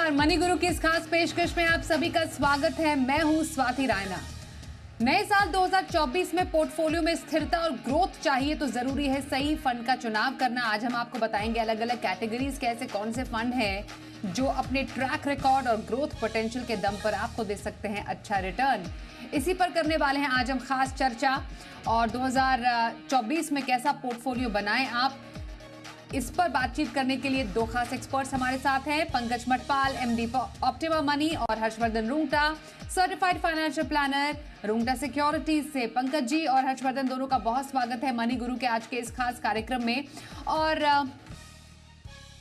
नमस्कार, मनी गुरु की इस खास पेशकश में आप सभी का स्वागत है। मैं हूं स्वाति रायना। नए साल 2024 में पोर्टफोलियो में स्थिरता और ग्रोथ चाहिए तो जरूरी है सही फंड का चुनाव करना। आज हम आपको बताएंगे अलग अलग कैटेगरीज के ऐसे कौन से फंड हैं जो अपने ट्रैक रिकॉर्ड और ग्रोथ पोटेंशियल के दम पर आपको दे सकते हैं अच्छा रिटर्न। इसी पर करने वाले हैं आज हम खास चर्चा। और 2024 में कैसा पोर्टफोलियो बनाएं आप, इस पर बातचीत करने के लिए दो खास एक्सपर्ट्स हमारे साथ हैं। Pankaj Matpal, MD Optima Money, और Harshvardhan Rungta, certified financial planner Rungta securities से। पंकज जी और हर्षवर्धन दोनों का बहुत स्वागत है मनी गुरु के आज के इस खास कार्यक्रम में। और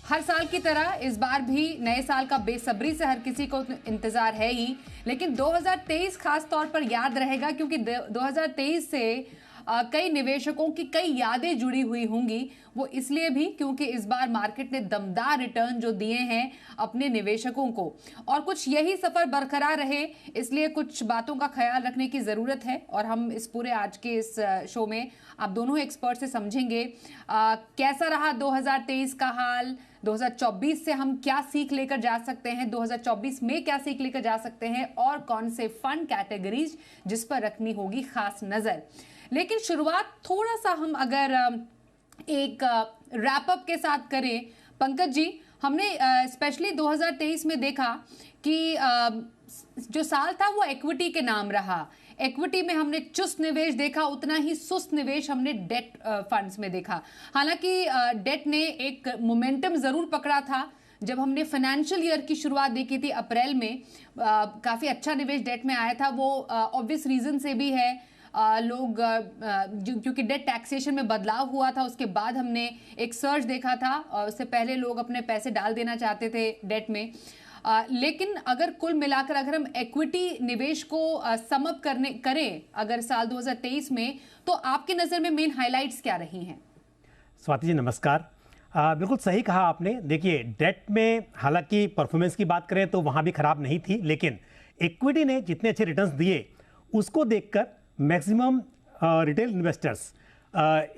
हर साल की तरह इस बार भी नए साल का बेसब्री से हर किसी को इंतजार है ही, लेकिन 2023 खास तौर पर याद रहेगा क्योंकि 2023 से कई निवेशकों की कई यादें जुड़ी हुई होंगी। वो इसलिए भी क्योंकि इस बार मार्केट ने दमदार रिटर्न जो दिए हैं अपने निवेशकों को, और कुछ यही सफर बरकरार रहे, इसलिए कुछ बातों का ख्याल रखने की जरूरत है। और हम इस पूरे आज के इस शो में आप दोनों एक्सपर्ट से समझेंगे कैसा रहा 2023 का हाल, 2024 से हम क्या सीख लेकर जा सकते हैं, 2024 में क्या सीख लेकर जा सकते हैं, और कौन से फंड कैटेगरीज जिस पर रखनी होगी खास नजर। लेकिन शुरुआत थोड़ा सा हम अगर एक रैप अप के साथ करें, पंकज जी, हमने स्पेशली 2023 में देखा कि जो साल था वो इक्विटी के नाम रहा। इक्विटी में हमने चुस्त निवेश देखा, उतना ही सुस्त निवेश हमने डेट फंड्स में देखा। हालांकि डेट ने एक मोमेंटम जरूर पकड़ा था। जब हमने फाइनेंशियल ईयर की शुरुआत देखी थी अप्रैल में, काफी अच्छा निवेश डेट में आया था। वो ऑब्वियस रीजन से भी है, लोग क्योंकि डेट टैक्सेशन में बदलाव हुआ था, उसके बाद हमने एक सर्च देखा था। उससे पहले लोग अपने पैसे डाल देना चाहते थे डेट में। लेकिन अगर कुल मिलाकर अगर हम इक्विटी निवेश को सम अप करें अगर साल 2023 में, तो आपकी नज़र में मेन हाइलाइट्स क्या रही हैं? स्वाति जी नमस्कार। बिल्कुल सही कहा आपने। देखिए, डेट में हालांकि परफॉर्मेंस की बात करें तो वहाँ भी खराब नहीं थी, लेकिन इक्विटी ने जितने अच्छे रिटर्न्स दिए उसको देखकर मैक्सिमम रिटेल इन्वेस्टर्स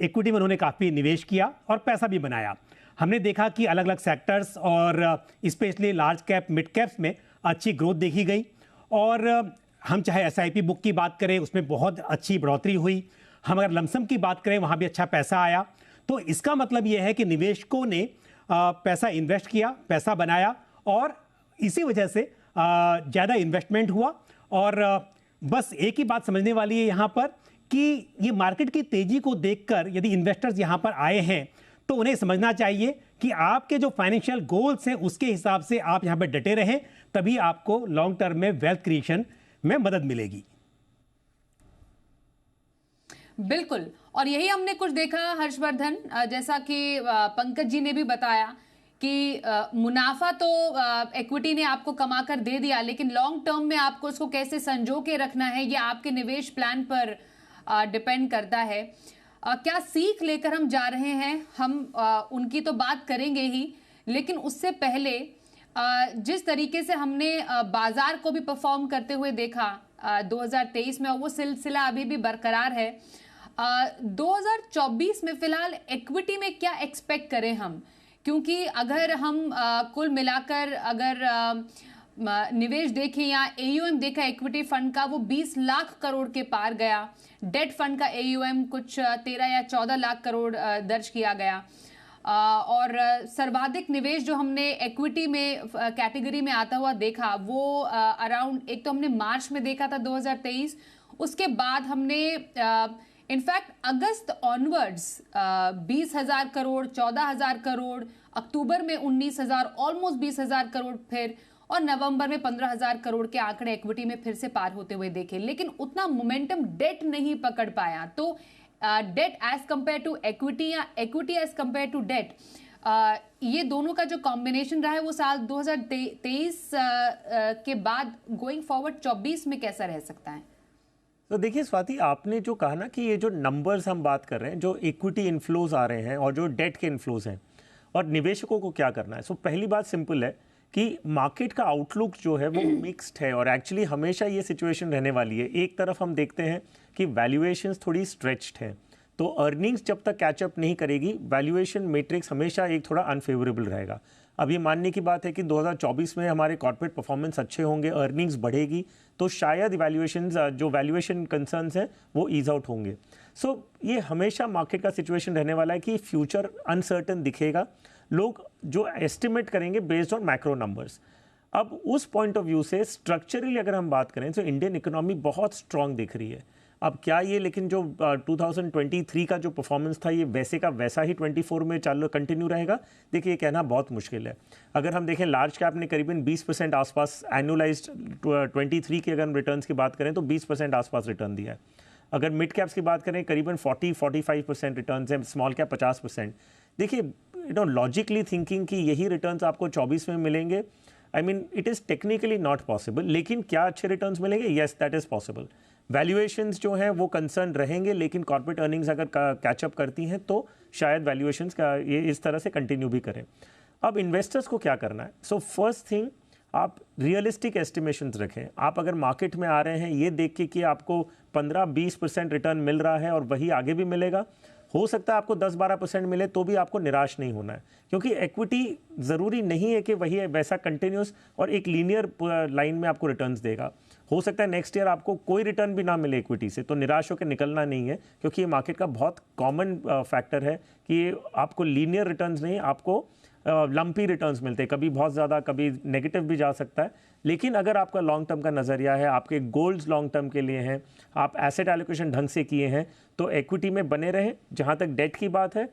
इक्विटी में उन्होंने काफ़ी निवेश किया और पैसा भी बनाया। हमने देखा कि अलग अलग सेक्टर्स और specially large cap mid caps में अच्छी ग्रोथ देखी गई। और हम चाहे एसआईपी बुक की बात करें, उसमें बहुत अच्छी बढ़ोतरी हुई। हम अगर लमसम की बात करें, वहाँ भी अच्छा पैसा आया। तो इसका मतलब ये है कि निवेशकों ने पैसा इन्वेस्ट किया, पैसा बनाया, और इसी वजह से ज़्यादा इन्वेस्टमेंट हुआ। और बस एक ही बात समझने वाली है यहाँ पर कि ये मार्केट की तेजी को देखकर यदि इन्वेस्टर्स यहाँ पर आए हैं तो उन्हें समझना चाहिए कि आपके जो फाइनेंशियल गोल्स हैं उसके हिसाब से आप यहाँ पर डटे रहें, तभी आपको लॉन्ग टर्म में वेल्थ क्रिएशन में मदद मिलेगी। बिल्कुल, और यही हमने कुछ देखा हर्षवर्धन, जैसा कि पंकज जी ने भी बताया कि मुनाफा तो इक्विटी ने आपको कमा कर दे दिया, लेकिन लॉन्ग टर्म में आपको उसको कैसे संजो के रखना है ये आपके निवेश प्लान पर डिपेंड करता है। क्या सीख लेकर हम जा रहे हैं, हम उनकी तो बात करेंगे ही, लेकिन उससे पहले जिस तरीके से हमने बाजार को भी परफॉर्म करते हुए देखा 2023 में, और वो सिलसिला अभी भी बरकरार है। 2024 में फिलहाल इक्विटी में क्या एक्सपेक्ट करें हम, क्योंकि अगर हम कुल मिलाकर अगर निवेश देखें या AUM देखा इक्विटी फंड का, वो 20 लाख करोड़ के पार गया। डेट फंड का AUM कुछ 13 या 14 लाख करोड़ दर्ज किया गया। और सर्वाधिक निवेश जो हमने इक्विटी में कैटेगरी में आता हुआ देखा वो अराउंड, एक तो हमने मार्च में देखा था 2023, उसके बाद हमने इनफैक्ट अगस्त ऑनवर्ड्स 20,000 करोड़, 14,000 करोड़, अक्टूबर में 19,000, ऑलमोस्ट 20,000 करोड़ फिर, और नवंबर में 15,000 करोड़ के आंकड़े इक्विटी में फिर से पार होते हुए देखे। लेकिन उतना मोमेंटम डेट नहीं पकड़ पाया। तो debt as compare to equity या equity as compare to debt, ये दोनों का जो कॉम्बिनेशन रहा है वो साल 2023 के बाद गोइंग फॉरवर्ड 24 में कैसा रह सकता है? तो देखिए स्वाति, आपने जो कहा ना कि ये जो नंबर्स हम बात कर रहे हैं, जो इक्विटी इन्फ्लोज आ रहे हैं और जो डेट के इन्फ्लोज हैं, और निवेशकों को क्या करना है। सो पहली बात सिंपल है कि मार्केट का आउटलुक जो है वो मिक्स्ड है, और एक्चुअली हमेशा ये सिचुएशन रहने वाली है। एक तरफ हम देखते हैं कि वैल्यूएशंस थोड़ी स्ट्रेच्ड हैं, तो अर्निंग्स जब तक कैचअप नहीं करेगी, वैल्यूएशन मैट्रिक्स हमेशा एक थोड़ा अनफेवरेबल रहेगा। अब ये मानने की बात है कि 2024 में हमारे कॉर्पोरेट परफॉर्मेंस अच्छे होंगे, अर्निंग्स बढ़ेगी, तो शायद जो वैल्यूएशन कंसर्न्स हैं वो ईज आउट होंगे। सो ये हमेशा मार्केट का सिचुएशन रहने वाला है कि फ्यूचर अनसर्टन दिखेगा, लोग जो एस्टिमेट करेंगे बेस्ड ऑन मैक्रो नंबर्स। अब उस पॉइंट ऑफ व्यू से स्ट्रक्चरली अगर हम बात करें तो इंडियन इकोनॉमी बहुत स्ट्रांग दिख रही है। अब क्या ये, लेकिन जो 2023 का जो परफॉर्मेंस था ये वैसे का वैसा ही 24 में चालू कंटिन्यू रहेगा, देखिए ये कहना बहुत मुश्किल है। अगर हम देखें लार्ज कैप ने करीबन 20% आसपास एनुअलाइज्ड 23 के अगर हम रिटर्न्स की बात करें तो 20% आसपास रिटर्न दिया है। अगर मिड कैप्स की बात करें करीबन 40-45% रिटर्न्स हैं, स्मॉल कैप 50%। देखिए लॉजिकली थिंकिंग कि यही रिटर्न्स आपको 24 में मिलेंगे, I mean it is technically not possible. लेकिन क्या अच्छे रिटर्न्स मिलेंगे? Yes, that is possible. Valuations जो हैं वो कंसर्न रहेंगे, लेकिन कॉर्पोरेट अर्निंग्स अगर कैचअप करती हैं तो शायद वैल्यूएशंस का ये इस तरह से कंटिन्यू भी करें। अब इन्वेस्टर्स को क्या करना है? सो फर्स्ट थिंग, आप रियलिस्टिक एस्टिमेशंस रखें। आप अगर मार्केट में आ रहे हैं ये देख के कि आपको 15-20% रिटर्न मिल रहा है और वही आगे भी मिलेगा, हो सकता है आपको 10-12% मिले तो भी आपको निराश नहीं होना है, क्योंकि इक्विटी ज़रूरी नहीं है कि वही है वैसा कंटिन्यूस और एक लीनियर लाइन में आपको रिटर्न्स देगा। हो सकता है नेक्स्ट ईयर आपको कोई रिटर्न भी ना मिले इक्विटी से, तो निराश होकर निकलना नहीं है, क्योंकि ये मार्केट का बहुत कॉमन फैक्टर है कि आपको लीनियर रिटर्न्स नहीं, आपको लंपी रिटर्न्स मिलते हैं, कभी बहुत ज़्यादा कभी नेगेटिव भी जा सकता है। लेकिन अगर आपका लॉन्ग टर्म का नज़रिया है, आपके गोल्स लॉन्ग टर्म के लिए हैं, आप एसेट एलोकेशन ढंग से किए हैं, तो इक्विटी में बने रहें। जहाँ तक डेट की बात है,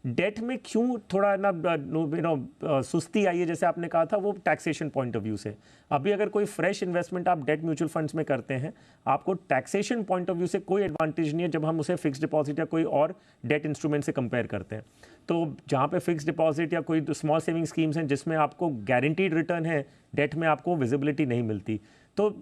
डेट में क्यों थोड़ा ना सुस्ती आई है, जैसे आपने कहा था, वो टैक्सेशन पॉइंट ऑफ व्यू से। अभी अगर कोई फ्रेश इन्वेस्टमेंट आप डेट म्यूचुअल फंड्स में करते हैं, आपको टैक्सेशन पॉइंट ऑफ व्यू से कोई एडवांटेज नहीं है जब हम उसे फिक्स डिपॉजिट या कोई और डेट इंस्ट्रूमेंट से कंपेयर करते हैं। तो जहाँ पे फिक्स डिपॉजिट या कोई स्मॉल सेविंग स्कीम्स हैं जिसमें आपको गारंटीड रिटर्न है, डेट में आपको विजिबिलिटी नहीं मिलती। तो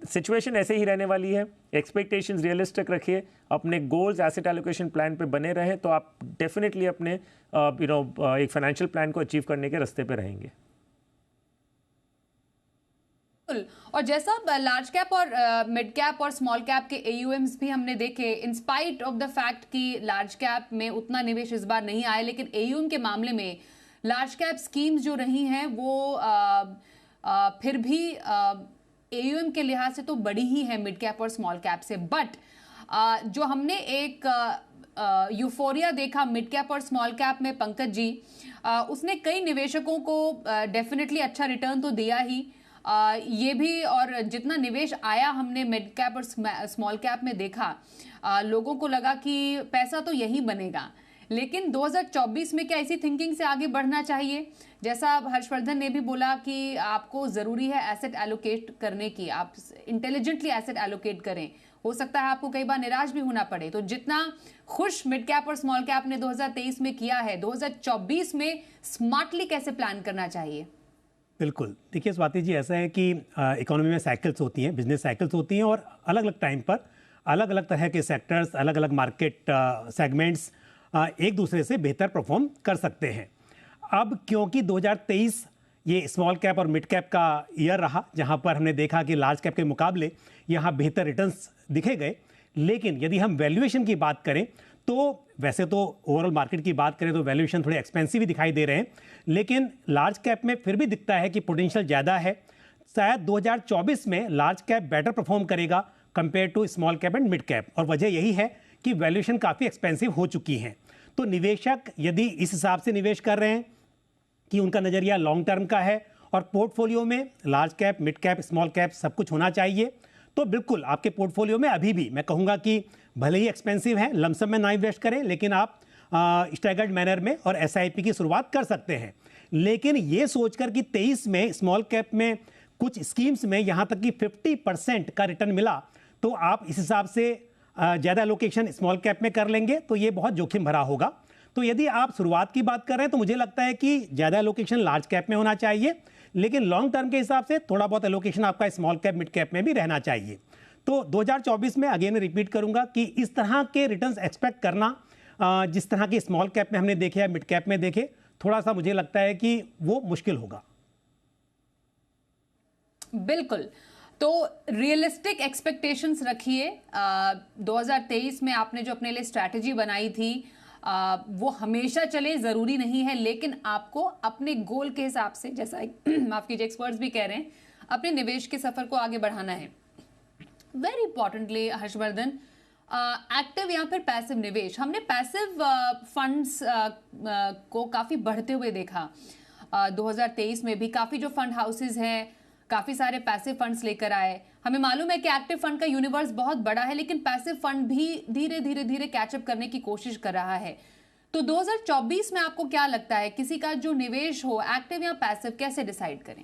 सिचुएशन ऐसे ही रहने वाली है। एक्सपेक्टेशंस रियलिस्टिक रखिए, अपने गोल्स एसेट एलोकेशन प्लान पे बने रहें, तो आप डेफिनेटली अपने एक फाइनेंशियल प्लान को अचीव करने के रास्ते पे रहेंगे। और जैसा लार्ज कैप और मिड कैप और स्मॉल कैप के AUMs भी हमने देखे, इंस्पाइट ऑफ द फैक्ट कि लार्ज कैप में उतना निवेश इस बार नहीं आया, लेकिन AUM के मामले में लार्ज कैप स्कीम्स जो रही हैं वो फिर भी AUM के लिहाज से तो बड़ी ही है मिड कैप और स्मॉल कैप से। बट जो हमने एक यूफोरिया देखा मिड कैप और स्मॉल कैप में, पंकज जी, उसने कई निवेशकों को डेफिनेटली अच्छा रिटर्न तो दिया ही, ये भी, और जितना निवेश आया हमने मिड कैप और स्मॉल कैप में देखा, लोगों को लगा कि पैसा तो यही बनेगा। लेकिन 2024 में क्या इसी थिंकिंग से आगे बढ़ना चाहिए? जैसा हर्षवर्धन ने भी बोला कि आपको ज़रूरी है एसेट एलोकेट करने की, आप इंटेलिजेंटली एसेट एलोकेट करें। हो सकता है आपको कई बार निराश भी होना पड़े, तो जितना खुश मिड कैप और स्मॉल कैप ने 2023 में किया है, 2024 में स्मार्टली कैसे प्लान करना चाहिए? बिल्कुल, देखिए स्वाति जी, ऐसा है कि इकोनॉमी में साइकिल्स होती हैं, बिजनेस साइकिल्स होती हैं, और अलग अलग टाइम पर अलग अलग तरह के सेक्टर्स, अलग अलग मार्केट सेगमेंट्स एक दूसरे से बेहतर परफॉर्म कर सकते हैं। अब क्योंकि 2023 ये स्मॉल कैप और मिड कैप का ईयर रहा, जहां पर हमने देखा कि लार्ज कैप के मुकाबले यहां बेहतर रिटर्न्स दिखे गए, लेकिन यदि हम वैल्यूएशन की बात करें तो वैसे तो ओवरऑल मार्केट की बात करें तो वैल्यूएशन थोड़े एक्सपेंसिव ही दिखाई दे रहे हैं, लेकिन लार्ज कैप में फिर भी दिखता है कि पोटेंशियल ज़्यादा है। शायद 2024 में लार्ज कैप बेटर परफॉर्म करेगा compare to small cap and mid cap, और वजह यही है कि वैल्यूएशन काफ़ी एक्सपेंसिव हो चुकी हैं। तो निवेशक यदि इस हिसाब से निवेश कर रहे हैं कि उनका नज़रिया लॉन्ग टर्म का है और पोर्टफोलियो में large cap, mid cap, small cap सब कुछ होना चाहिए, तो बिल्कुल आपके पोर्टफोलियो में अभी भी मैं कहूँगा कि भले ही एक्सपेंसिव है, लमसम में ना इन्वेस्ट करें, लेकिन आप स्टैगर्ड मैनर में और SIP की शुरुआत कर सकते हैं। लेकिन ये सोचकर कि 23 में स्मॉल कैप में कुछ स्कीम्स में यहाँ तक कि 50% का रिटर्न मिला, तो आप इस हिसाब से ज़्यादा एलोकेशन स्मॉल कैप में कर लेंगे तो ये बहुत जोखिम भरा होगा। तो यदि आप शुरुआत की बात कर रहे हैं तो मुझे लगता है कि ज़्यादा एलोकेशन लार्ज कैप में होना चाहिए, लेकिन लॉन्ग टर्म के हिसाब से थोड़ा बहुत एलोकेशन आपका स्मॉल कैप, मिड कैप में भी रहना चाहिए। तो 2024 में अगेन रिपीट करूंगा कि इस तरह के रिटर्न्स एक्सपेक्ट करना जिस तरह के स्मॉल कैप में हमने देखे या मिड कैप में देखे, थोड़ा सा मुझे लगता है कि वो मुश्किल होगा। बिल्कुल। तो रियलिस्टिक एक्सपेक्टेशंस रखिए। 2023 में आपने जो अपने लिए स्ट्रैटेजी बनाई थी वो हमेशा चले, जरूरी नहीं है, लेकिन आपको अपने गोल के हिसाब से, जैसा माफ कीजिए एक्सपर्ट्स भी कह रहे हैं, अपने निवेश के सफर को आगे बढ़ाना है। वेरी इंपॉर्टेंटली हर्षवर्धन, एक्टिव या फिर पैसिव निवेश, हमने पैसिव फंड्स को काफी बढ़ते हुए देखा। 2023 में भी काफी जो फंड हाउसेज हैं काफी सारे पैसिव फंड्स लेकर आए। हमें मालूम है कि एक्टिव फंड का यूनिवर्स बहुत बड़ा है, लेकिन पैसिव फंड भी धीरे धीरे धीरे कैचअप करने की कोशिश कर रहा है। तो 2024 में आपको क्या लगता है, किसी का जो निवेश हो एक्टिव या पैसिव, कैसे डिसाइड करें?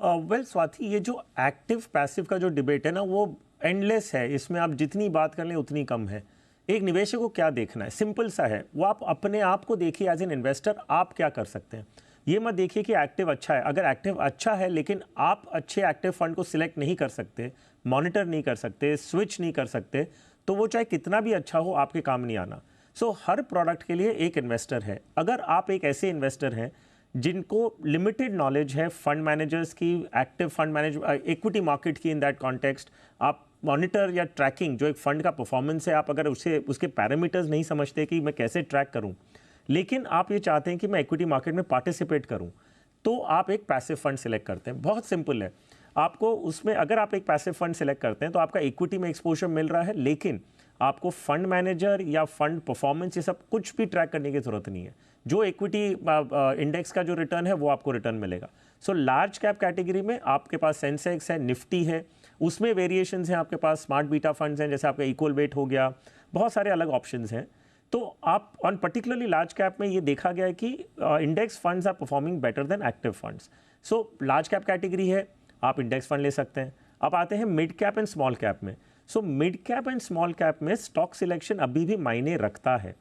वेल स्वाति, ये जो एक्टिव पैसिव का जो डिबेट है ना, वो एंडलेस है। इसमें आप जितनी बात कर लें उतनी कम है। एक निवेशक को क्या देखना है, सिंपल सा है, वो आप अपने आप को देखिए एज एन इन्वेस्टर, आप क्या कर सकते हैं। ये मत देखिए कि एक्टिव अच्छा है। अगर एक्टिव अच्छा है लेकिन आप अच्छे एक्टिव फंड को सिलेक्ट नहीं कर सकते, मॉनिटर नहीं कर सकते, स्विच नहीं कर सकते, तो वो चाहे कितना भी अच्छा हो आपके काम नहीं आना। सो हर प्रोडक्ट के लिए एक इन्वेस्टर है। अगर आप एक ऐसे इन्वेस्टर हैं जिनको लिमिटेड नॉलेज है फंड मैनेजर्स की, active fund manage, equity market की, इन दैट कॉन्टेक्स्ट आप मॉनिटर या ट्रैकिंग जो एक फंड का परफॉर्मेंस है, आप अगर उसके पैरामीटर्स नहीं समझते कि मैं कैसे ट्रैक करूं, लेकिन आप ये चाहते हैं कि मैं इक्विटी मार्केट में पार्टिसिपेट करूं, तो आप एक पैसिव फंड सिलेक्ट करते हैं। बहुत सिंपल है। आपको उसमें, अगर आप एक पैसिव फंड सिलेक्ट करते हैं तो आपका इक्विटी में एक्सपोजर मिल रहा है, लेकिन आपको फंड मैनेजर या फंड परफॉर्मेंस ये सब कुछ भी ट्रैक करने की जरूरत नहीं है। जो इक्विटी इंडेक्स का जो रिटर्न है वो आपको रिटर्न मिलेगा। सो लार्ज कैप कैटेगरी में आपके पास सेंसेक्स है, निफ्टी है, उसमें वेरिएशंस हैं, आपके पास स्मार्ट बीटा फंड्स हैं, जैसे आपका इक्वल वेट हो गया, बहुत सारे अलग ऑप्शंस हैं। तो आप ऑन पर्टिकुलरली लार्ज कैप में ये देखा गया है कि index funds are performing better than active funds. So large cap category है, आप इंडेक्स फंड ले सकते हैं। अब आते हैं mid cap and small cap में। So mid cap and small cap में स्टॉक सिलेक्शन अभी भी मायने रखता है।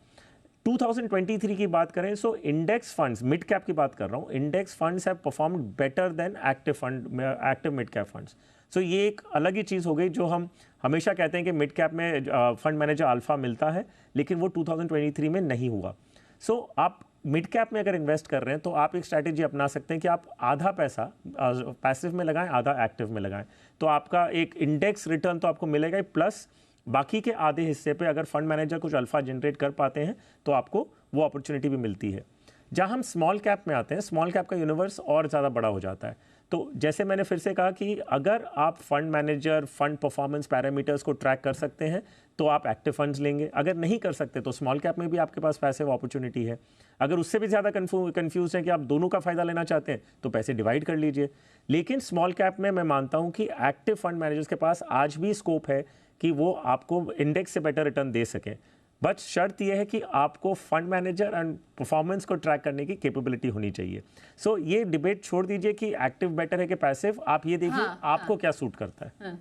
2023 की बात करें, so index funds, mid cap की बात कर रहा हूँ, index funds have performed better than active mid cap funds. So ये एक अलग ही चीज़ हो गई। जो हम हमेशा कहते हैं कि मिड कैप में फंड मैनेजर अल्फा मिलता है, लेकिन वो 2023 में नहीं हुआ। सो आप मिड कैप में अगर इन्वेस्ट कर रहे हैं तो आप एक स्ट्रैटेजी अपना सकते हैं कि आप आधा पैसा पैसिव में लगाएं, आधा एक्टिव में लगाएं। तो आपका एक इंडेक्स रिटर्न तो आपको मिलेगा ही, प्लस बाकी के आधे हिस्से पे अगर फंड मैनेजर कुछ अल्फा जनरेट कर पाते हैं तो आपको वो अपॉर्चुनिटी भी मिलती है। जहाँ हम स्मॉल कैप में आते हैं, स्मॉल कैप का यूनिवर्स और ज़्यादा बड़ा हो जाता है। तो जैसे मैंने फिर से कहा कि अगर आप fund manager, fund performance parameters को ट्रैक कर सकते हैं तो आप एक्टिव फंड्स लेंगे। अगर नहीं कर सकते तो स्मॉल कैप में भी आपके पास पैसिव अपॉर्चुनिटी है। अगर उससे भी ज़्यादा कंफ्यूज है कि आप दोनों का फ़ायदा लेना चाहते हैं तो पैसे डिवाइड कर लीजिए। लेकिन स्मॉल कैप में मैं मानता हूँ कि एक्टिव फंड मैनेजर्स के पास आज भी स्कोप है कि वो आपको इंडेक्स से बेटर रिटर्न दे सकें। बट शर्त यह है कि आपको फंड मैनेजर एंड परफॉर्मेंस को ट्रैक करने की कैपेबिलिटी होनी चाहिए। सो ये डिबेट छोड़ दीजिए कि एक्टिव बेटर है कि पैसिव, आप ये देखिए आपको क्या सूट करता है।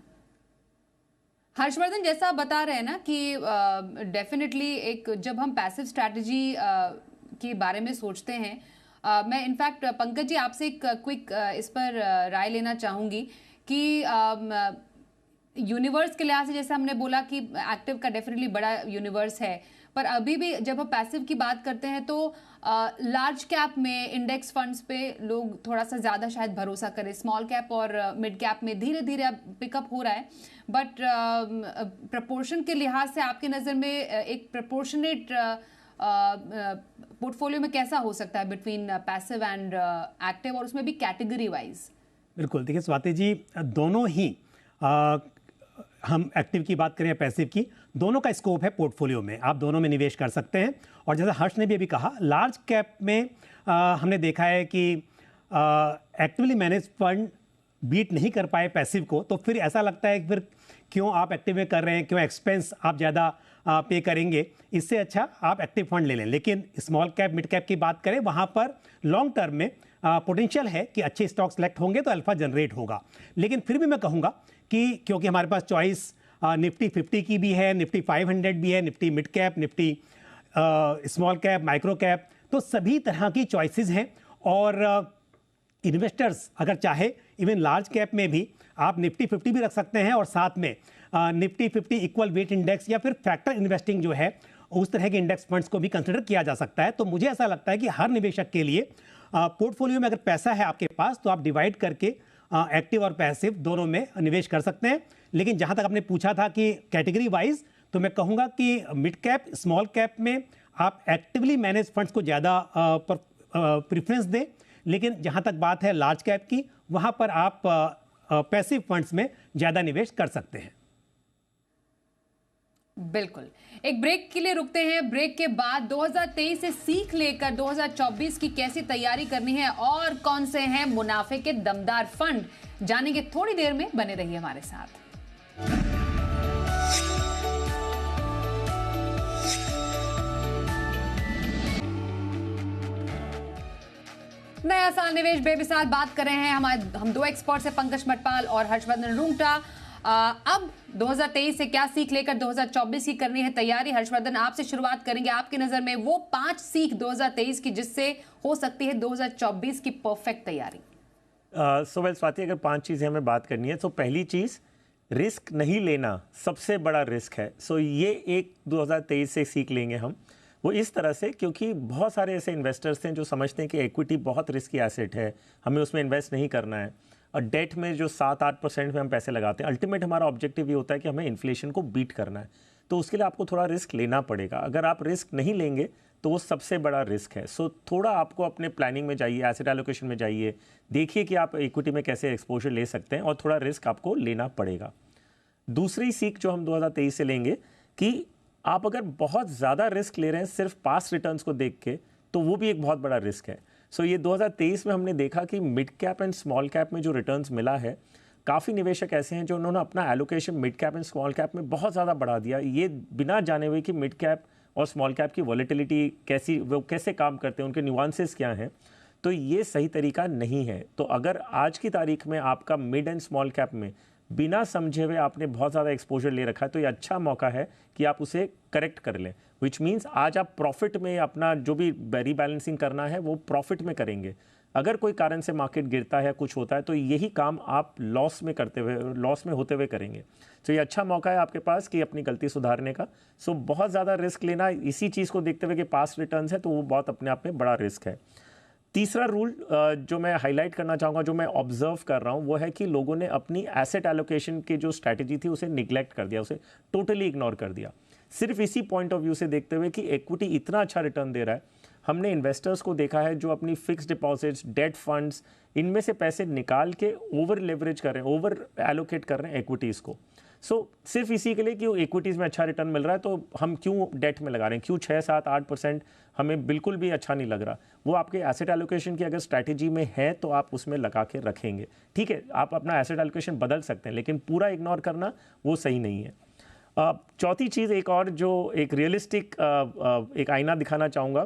हर्षवर्धन, जैसा आप बता रहे हैं ना कि डेफिनेटली एक जब हम पैसिव स्ट्रैटेजी के बारे में सोचते हैं, मैं इनफैक्ट पंकज जी आपसे एक क्विक इस पर राय लेना चाहूंगी कि यूनिवर्स के लिहाज से जैसे हमने बोला कि एक्टिव का डेफिनेटली बड़ा यूनिवर्स है, पर अभी भी जब हम पैसिव की बात करते हैं तो लार्ज कैप में इंडेक्स फंड्स पे लोग थोड़ा सा ज़्यादा शायद भरोसा करें। स्मॉल कैप और मिड कैप में धीरे धीरे अब पिकअप हो रहा है, बट प्रपोर्शन के लिहाज से आपकी नज़र में एक प्रपोर्शनेट पोर्टफोलियो में कैसा हो सकता है बिटवीन पैसिव एंड एक्टिव, और उसमें भी कैटेगरी वाइज? बिल्कुल, देखिए स्वाति जी, दोनों ही हम एक्टिव की बात करें या पैसिव की, दोनों का स्कोप है पोर्टफोलियो में, आप दोनों में निवेश कर सकते हैं। और जैसा हर्ष ने भी अभी कहा, लार्ज कैप में हमने देखा है कि एक्टिवली मैनेज फंड बीट नहीं कर पाए पैसिव को, तो फिर ऐसा लगता है कि फिर क्यों आप एक्टिव में कर रहे हैं, क्यों एक्सपेंस आप ज़्यादा पे करेंगे, इससे अच्छा आप एक्टिव फंड ले लें। लेकिन स्मॉल कैप मिड कैप की बात करें, वहाँ पर लॉन्ग टर्म में पोटेंशियल है कि अच्छे स्टॉक सेलेक्ट होंगे तो अल्फा जनरेट होगा। लेकिन फिर भी मैं कहूँगा कि क्योंकि हमारे पास चॉइस निफ्टी 50 की भी है, निफ्टी 500 भी है, Nifty mid cap, Nifty small cap, micro cap, तो सभी तरह की चॉइसेस हैं। और इन्वेस्टर्स अगर चाहे इवन लार्ज कैप में भी आप निफ्टी 50 भी रख सकते हैं, और साथ में निफ्टी 50 इक्वल वेट इंडेक्स या फिर फैक्टर इन्वेस्टिंग जो है उस तरह के इंडेक्स फंड्स को भी कंसिडर किया जा सकता है। तो मुझे ऐसा लगता है कि हर निवेशक के लिए पोर्टफोलियो में अगर पैसा है आपके पास तो आप डिवाइड करके एक्टिव और पैसिव दोनों में निवेश कर सकते हैं। लेकिन जहां तक आपने पूछा था कि कैटेगरी वाइज, तो मैं कहूंगा कि मिड कैप स्मॉल कैप में आप एक्टिवली मैनेज फंड्स को ज़्यादा प्रेफरेंस दें। लेकिन जहां तक बात है लार्ज कैप की, वहां पर आप पैसिव फंड्स में ज़्यादा निवेश कर सकते हैं। बिल्कुल। एक ब्रेक के लिए रुकते हैं। ब्रेक के बाद 2023 से सीख लेकर 2024 की कैसी तैयारी करनी है और कौन से हैं मुनाफे के दमदार फंड, जानेंगे थोड़ी देर में। बने रहिए हमारे साथ। नया साल निवेश बेमिसाल बात कर रहे हैं हम दो एक्सपर्ट्स हैं, पंकज मटपाल और हर्षवर्धन रुंगटा। अब 2023 से क्या सीख लेकर 2024 की करनी है तैयारी? हर्षवर्धन, आपसे शुरुआत करेंगे। आपकी नजर में वो 5 सीख 2023 की जिससे हो सकती है 2024 की परफेक्ट तैयारी। स्वाति, अगर 5 चीज़ें हमें बात करनी है तो पहली चीज़, रिस्क नहीं लेना सबसे बड़ा रिस्क है। ये एक 2023 से सीख लेंगे हम। वो इस तरह से, क्योंकि बहुत सारे ऐसे इन्वेस्टर्स हैं जो समझते हैं कि इक्विटी बहुत रिस्की एसेट है, हमें उसमें इन्वेस्ट नहीं करना है। और डेट में जो 7-8% में हम पैसे लगाते हैं, अल्टीमेट हमारा ऑब्जेक्टिव ये होता है कि हमें इन्फ्लेशन को बीट करना है। तो उसके लिए आपको थोड़ा रिस्क लेना पड़ेगा। अगर आप रिस्क नहीं लेंगे तो वो सबसे बड़ा रिस्क है। थोड़ा आपको अपने प्लानिंग में जाइए, एसेट एलोकेशन में जाइए, देखिए कि आप इक्विटी में कैसे एक्सपोजर ले सकते हैं और थोड़ा रिस्क आपको लेना पड़ेगा। दूसरी सीख जो हम 2023 से लेंगे कि आप अगर बहुत ज़्यादा रिस्क ले रहे हैं सिर्फ पास्ट रिटर्न्स को देख के, तो वो भी एक बहुत बड़ा रिस्क है। ये 2023 में हमने देखा कि mid cap and small cap में जो रिटर्न्स मिला है, काफ़ी निवेशक ऐसे हैं जो उन्होंने अपना allocation mid cap and small cap में बहुत ज़्यादा बढ़ा दिया, ये बिना जाने हुए कि मिड कैप और स्मॉल कैप की वॉलेटिलिटी कैसे काम करते हैं, उनके न्यूआंसेस क्या हैं। तो ये सही तरीका नहीं है। तो अगर आज की तारीख में आपका मिड एंड स्मॉल कैप में बिना समझे हुए आपने बहुत ज़्यादा एक्सपोजर ले रखा है, तो ये अच्छा मौका है कि आप उसे करेक्ट कर लें। विच मीन्स आज आप प्रॉफिट में अपना जो भी रीबैलेंसिंग करना है वो प्रॉफिट में करेंगे। अगर कोई कारण से मार्केट गिरता है, कुछ होता है, तो यही काम आप लॉस में होते हुए करेंगे। ये अच्छा मौका है आपके पास कि अपनी गलती सुधारने का। बहुत ज़्यादा रिस्क लेना इसी चीज़ को देखते हुए कि पास्ट रिटर्न्स है, तो वो बहुत अपने आप में बड़ा रिस्क है। तीसरा रूल जो मैं हाईलाइट करना चाहूँगा, जो मैं ऑब्जर्व कर रहा हूँ, वो है कि लोगों ने अपनी एसेट एलोकेशन की जो स्ट्रैटेजी थी उसे निगलेक्ट कर दिया, उसे टोटली इग्नोर कर दिया। सिर्फ इसी पॉइंट ऑफ व्यू से देखते हुए कि इक्विटी इतना अच्छा रिटर्न दे रहा है, हमने इन्वेस्टर्स को देखा है जो अपनी फिक्स्ड डिपॉजिट्स, डेट फंड्स, इनमें से पैसे निकाल के ओवर लेवरेज कर रहे हैं, ओवर एलोकेट कर रहे हैं इक्विटीज़ को। सिर्फ इसी के लिए कि इक्विटीज़ में अच्छा रिटर्न मिल रहा है तो हम क्यों डेट में लगा रहे हैं, क्यों 6-7-8% हमें बिल्कुल भी अच्छा नहीं लग रहा। वो आपके एसेट एलोकेशन की अगर स्ट्रैटेजी में है तो आप उसमें लगा के रखेंगे, ठीक है। आप अपना एसेट एलोकेशन बदल सकते हैं, लेकिन पूरा इग्नोर करना वो सही नहीं है। चौथी चीज़, एक और जो एक रियलिस्टिक एक आईना दिखाना चाहूँगा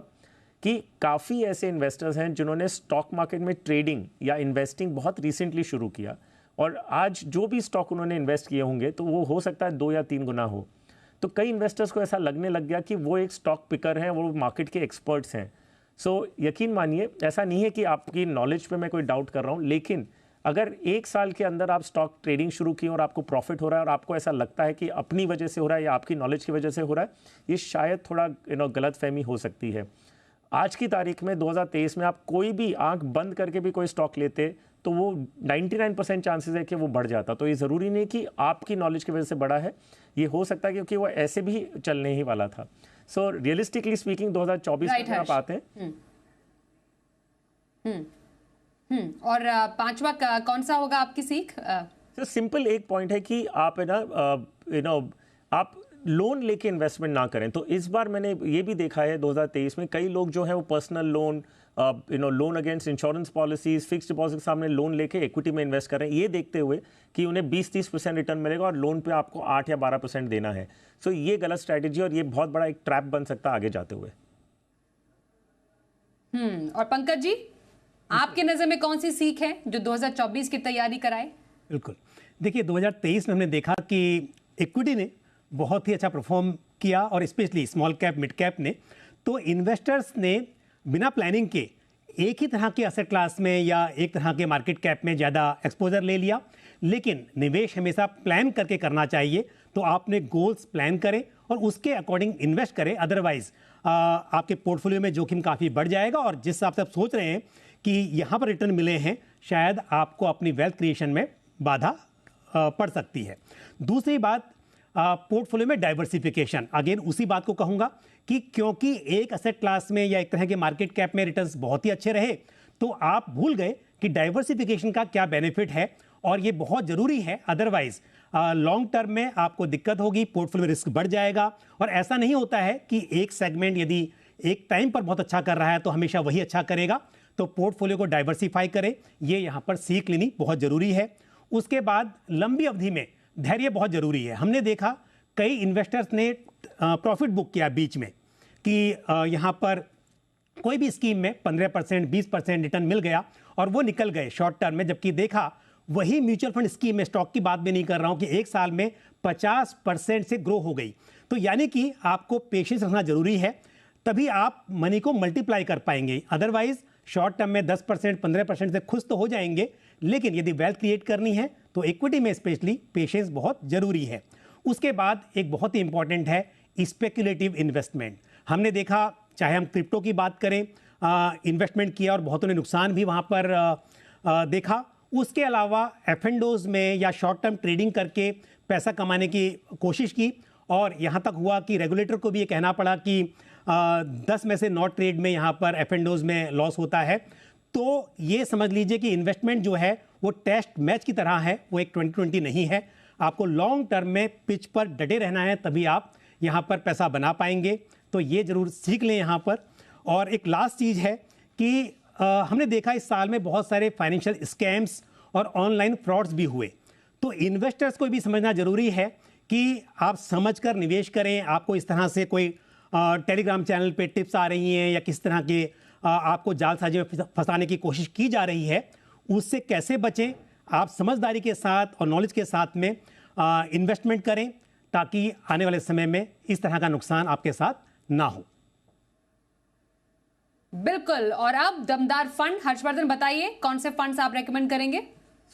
कि काफ़ी ऐसे इन्वेस्टर्स हैं जिन्होंने स्टॉक मार्केट में ट्रेडिंग या इन्वेस्टिंग बहुत रिसेंटली शुरू किया, और आज जो भी स्टॉक उन्होंने इन्वेस्ट किए होंगे तो वो हो सकता है 2 या 3 गुना हो। तो कई इन्वेस्टर्स को ऐसा लगने लग गया कि वो एक स्टॉक पिकर हैं, वो मार्केट के एक्सपर्ट्स हैं। यकीन मानिए, ऐसा नहीं है कि आपकी नॉलेज पे मैं कोई डाउट कर रहा हूँ, लेकिन अगर 1 साल के अंदर आप स्टॉक ट्रेडिंग शुरू की और आपको प्रॉफिट हो रहा है और आपको ऐसा लगता है कि अपनी वजह से हो रहा है या आपकी नॉलेज की वजह से हो रहा है, ये शायद थोड़ा गलतफहमी हो सकती है। आज की तारीख में 2023 में आप कोई भी आंख बंद करके भी कोई स्टॉक लेते तो वो 99% चांसेस है कि वो बढ़ जाता। तो ये ज़रूरी नहीं कि आपकी नॉलेज की वजह से बढ़ा है, ये हो सकता है क्योंकि वो ऐसे भी चलने ही वाला था। रियलिस्टिकली स्पीकिंग 2024 में आप आते हैं। और पांचवा कौन सा होगा आपकी सीख? सिंपल एक पॉइंट है कि आप आप लोन लेके इन्वेस्टमेंट ना करें। तो इस बार मैंने ये भी देखा है 2023 में कई लोग जो है वो personal loan, loan against insurance policies, fixed deposit के सामने लोन लेके इक्विटी में इन्वेस्ट कर रहे हैं, ये देखते हुए कि उन्हें 20-30% रिटर्न मिलेगा और लोन पे आपको 8 या 12% देना है। ये गलत स्ट्रैटेजी और ये बहुत बड़ा एक ट्रैप बन सकता है आगे जाते हुए। और पंकज जी, आपके नजर में कौन सी सीख है जो 2024 की तैयारी कराए? बिल्कुल, देखिए 2023 में हमने देखा कि इक्विटी ने बहुत ही अच्छा परफॉर्म किया और specially small cap, mid cap ने। तो इन्वेस्टर्स ने बिना प्लानिंग के एक ही तरह के एसेट क्लास में या एक तरह के मार्केट कैप में ज़्यादा एक्सपोजर ले लिया। लेकिन निवेश हमेशा प्लान करके करना चाहिए। तो आपने गोल्स प्लान करें और उसके अकॉर्डिंग इन्वेस्ट करें, अदरवाइज आपके पोर्टफोलियो में जोखिम काफ़ी बढ़ जाएगा। और जिस हिसाब से आप सोच रहे हैं कि यहाँ पर रिटर्न मिले हैं शायद आपको अपनी वेल्थ क्रिएशन में बाधा पड़ सकती है। दूसरी बात, पोर्टफोलियो में डाइवर्सिफिकेशन, अगेन उसी बात को कहूंगा कि क्योंकि एक एसेट क्लास में या एक तरह के मार्केट कैप में रिटर्न्स बहुत ही अच्छे रहे तो आप भूल गए कि डाइवर्सिफिकेशन का क्या बेनिफिट है, और ये बहुत जरूरी है। अदरवाइज लॉन्ग टर्म में आपको दिक्कत होगी, पोर्टफोलियो में रिस्क बढ़ जाएगा। और ऐसा नहीं होता है कि एक सेगमेंट यदि एक टाइम पर बहुत अच्छा कर रहा है तो हमेशा वही अच्छा करेगा। तो पोर्टफोलियो को डाइवर्सिफाई करें, ये यहाँ पर सीख लेनी बहुत जरूरी है। उसके बाद लंबी अवधि में धैर्य बहुत जरूरी है। हमने देखा कई इन्वेस्टर्स ने प्रॉफिट बुक किया बीच में कि यहाँ पर कोई भी स्कीम में 15% 20% रिटर्न मिल गया और वो निकल गए शॉर्ट टर्म में, जबकि देखा वही म्यूचुअल फंड स्कीम में, स्टॉक की बात भी नहीं कर रहा हूं, कि एक साल में 50% से ग्रो हो गई। तो यानी कि आपको पेशेंस रखना जरूरी है, तभी आप मनी को मल्टीप्लाई कर पाएंगे। अदरवाइज शॉर्ट टर्म में 10% 15% से खुश तो हो जाएंगे, लेकिन यदि वेल्थ क्रिएट करनी है तो इक्विटी में स्पेशली पेशेंस बहुत जरूरी है। उसके बाद एक बहुत ही इंपॉर्टेंट है स्पेक्युलेटिव इन्वेस्टमेंट। हमने देखा, चाहे हम क्रिप्टो की बात करें, इन्वेस्टमेंट किया और बहुतों ने नुकसान भी वहाँ पर देखा। उसके अलावा एफ&ओज में या शॉर्ट टर्म ट्रेडिंग करके पैसा कमाने की कोशिश की, और यहाँ तक हुआ कि रेगुलेटर को भी ये कहना पड़ा कि 10 में से 9 ट्रेड में यहाँ पर एफ&ओज में लॉस होता है। तो ये समझ लीजिए कि इन्वेस्टमेंट जो है वो टेस्ट मैच की तरह है, वो एक 2020 नहीं है। आपको लॉन्ग टर्म में पिच पर डटे रहना है, तभी आप यहाँ पर पैसा बना पाएंगे। तो ये जरूर सीख लें यहाँ पर। और एक लास्ट चीज़ है कि हमने देखा इस साल में बहुत सारे फाइनेंशियल स्कैम्स और ऑनलाइन फ्रॉड्स भी हुए। तो इन्वेस्टर्स को भी समझना जरूरी है कि आप समझकर निवेश करें। आपको इस तरह से कोई टेलीग्राम चैनल पे टिप्स आ रही हैं या किस तरह के आपको जालसाजी में फंसाने की कोशिश की जा रही है, उससे कैसे बचें। आप समझदारी के साथ और नॉलेज के साथ में इन्वेस्टमेंट करें, ताकि आने वाले समय में इस तरह का नुकसान आपके साथ ना हो। बिल्कुल। और अब दमदार फंड, हर्षवर्धन बताइए कौन से फंड्स आप रेकमेंड करेंगे?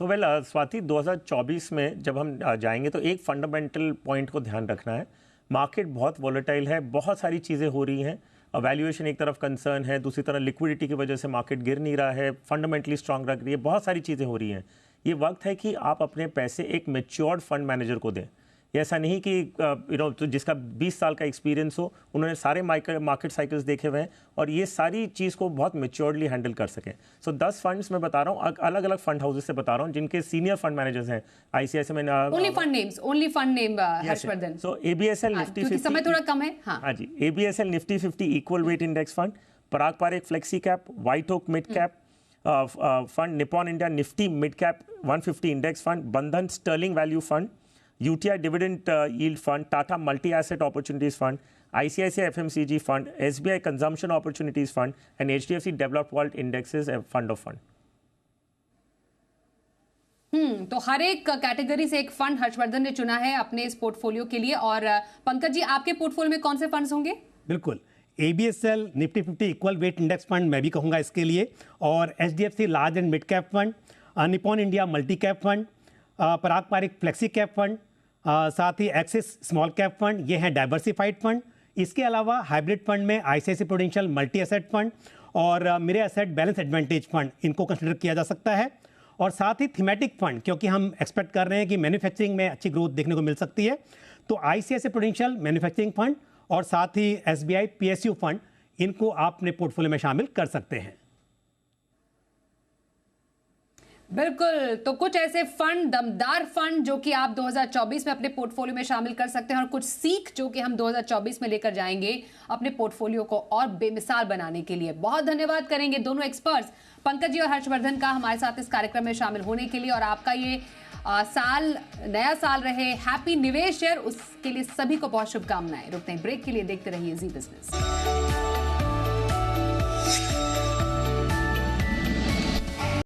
सो वेल स्वाति, 2024 में जब हम जाएंगे तो एक फंडामेंटल पॉइंट को ध्यान रखना है। मार्केट बहुत वॉलेटाइल है, बहुत सारी चीज़ें हो रही हैं। वैल्यूएशन एक तरफ कंसर्न है, दूसरी तरफ लिक्विडिटी की वजह से मार्केट गिर नहीं रहा है, फंडामेंटली स्ट्रांग रख रही है, बहुत सारी चीज़ें हो रही हैं। ये वक्त है कि आप अपने पैसे एक मैच्योर्ड फंड मैनेजर को दें। ऐसा नहीं कि तो जिसका 20 साल का एक्सपीरियंस हो, उन्होंने सारे मार्केट साइकिल्स देखे हुए हैं और ये सारी चीज़ को बहुत मैच्योर्डली हैंडल कर सकें। सो 10 फंड्स मैं बता रहा हूँ, अलग अलग फंड हाउसेस से बता रहा हूँ, जिनके सीनियर फंड मैनेजर्स हैं। आईसीआईसीआई में only fund name Harshvardhan. So ABSL Nifty 50, समय थोड़ा कम है। हाँ जी, ABSL Nifty 50 equal weight index fund, Parag Parikh flexi cap, white oak mid cap fund, Nippon India Nifty mid cap 150 index fund, Bandhan sterling value fund, UTI Dividend Yield Fund, Tata Multi-Asset Opportunities Fund, ICICI FMCG Fund, SBI Consumption Opportunities Fund, and HDFC Developed World Indexes Fund of Fund. तो हर एक category से एक fund Harshvardhan ने चुना है अपने इस portfolio के लिए। और पंकज जी, आपके पोर्टफोलियो में कौन से फंड्स होंगे? बिल्कुल, ABSL Nifty 50 equal weight index fund मैं भी कहूँगा इसके लिए, और HDFC large and mid cap fund, Nippon India multi cap fund, Parag Parikh flexi cap fund, साथ ही एक्सिस स्मॉल कैप फंड, ये हैं डाइवर्सिफाइड फंड। इसके अलावा हाइब्रिड फंड में ICICI prudential multi asset fund और मेरे एसेट बैलेंस एडवांटेज फंड, इनको consider किया जा सकता है। और साथ ही थीमेटिक फंड, क्योंकि हम एक्सपेक्ट कर रहे हैं कि मैन्युफैक्चरिंग में अच्छी ग्रोथ देखने को मिल सकती है, तो ICICI प्रूडेंशियल मैन्युफैक्चरिंग फंड और साथ ही SBI PSU फंड, इनको आप अपने पोर्टफोलियो में शामिल कर सकते हैं। बिल्कुल, तो कुछ ऐसे फंड, दमदार फंड जो कि आप 2024 में अपने पोर्टफोलियो में शामिल कर सकते हैं, और कुछ सीख जो कि हम 2024 में लेकर जाएंगे अपने पोर्टफोलियो को और बेमिसाल बनाने के लिए। बहुत धन्यवाद करेंगे दोनों एक्सपर्ट्स, पंकज जी और हर्षवर्धन का, हमारे साथ इस कार्यक्रम में शामिल होने के लिए। और आपका ये साल नया साल रहे, हैप्पी निवेश ईयर, उसके लिए सभी को बहुत शुभकामनाएं। रुकते हैं ब्रेक के लिए, देखते रहिए जी बिजनेस।